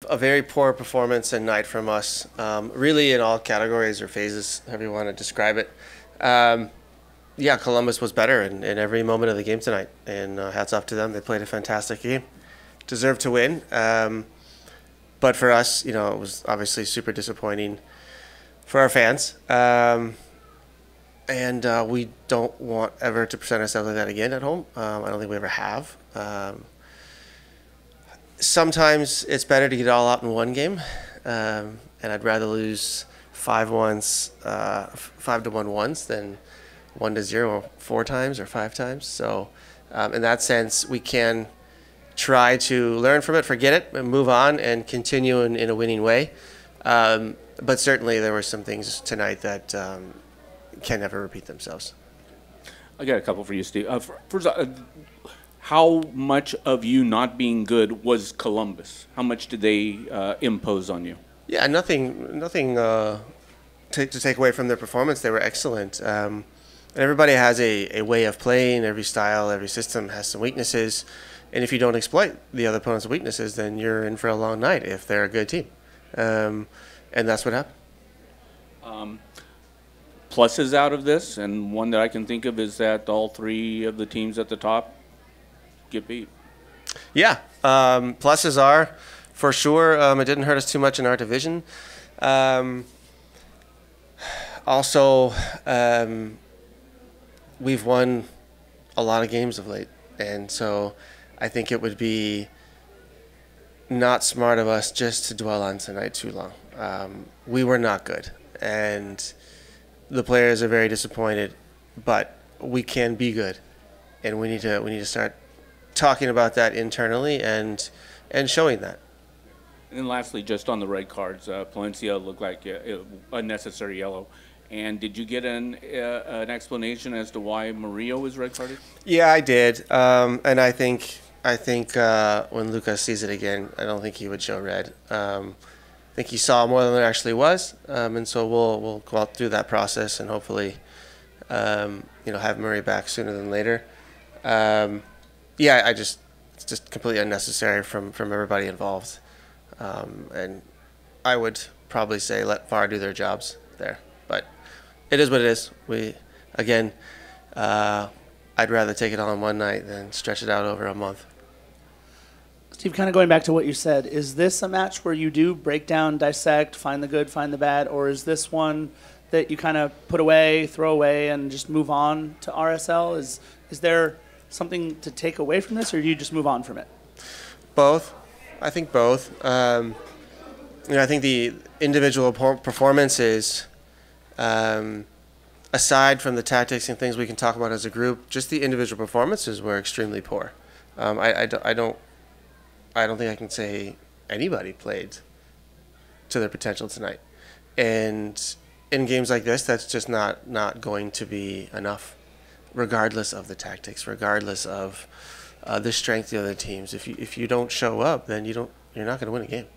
a very poor performance and night from us, really in all categories or phases, however you want to describe it. Yeah, Columbus was better in every moment of the game tonight, and hats off to them. They played a fantastic game, deserved to win. But for us, it was obviously super disappointing for our fans. And we don't want ever to present ourselves like that again at home. I don't think we ever have. Sometimes it's better to get it all out in one game, and I'd rather lose 5-1 once than 1-0 4 times or 5 times. So, in that sense, we can try to learn from it, forget it, and move on and continue in a winning way. But certainly, there were some things tonight that can never repeat themselves. I got a couple for you, Steve. First, how much of you not being good was Columbus? How much did they impose on you? Yeah, nothing to take away from their performance. They were excellent. And everybody has a way of playing. Every style, every system has some weaknesses. And if you don't exploit the other opponent's weaknesses, then you're in for a long night if they're a good team. And that's what happened. Pluses out of this, and one that I can think of is that all 3 of the teams at the top get beat. Yeah, pluses are, for sure, it didn't hurt us too much in our division. Also, we've won a lot of games of late, and so I think it would be not smart of us just to dwell on tonight too long. We were not good, and the players are very disappointed, but we can be good, and we need to start talking about that internally and showing that. And then lastly, just on the red cards, Palencia looked like a unnecessary yellow. And did you get an explanation as to why Murillo was red carded? Yeah, I did, and I think when Lucas sees it again, I don't think he would show red. I think he saw more than there actually was, and so we'll go out through that process and hopefully, have Murray back sooner than later. Yeah, it's just completely unnecessary from everybody involved, and I would probably say let VAR do their jobs there, but it is what it is. I'd rather take it all in one night than stretch it out over a month. Steve, kind of going back to what you said, is this a match where you do break down, dissect, find the good, find the bad, or is this one that you kind of put away, throw away, and just move on to RSL? Is there something to take away from this, or do you just move on from it? Both. I think both. I think the individual performances, aside from the tactics and things we can talk about as a group, just the individual performances were extremely poor. I don't think I can say anybody played to their potential tonight. And in games like this, that's just not going to be enough, regardless of the tactics, regardless of the strength of the other teams. If you don't show up, then you're not going to win a game.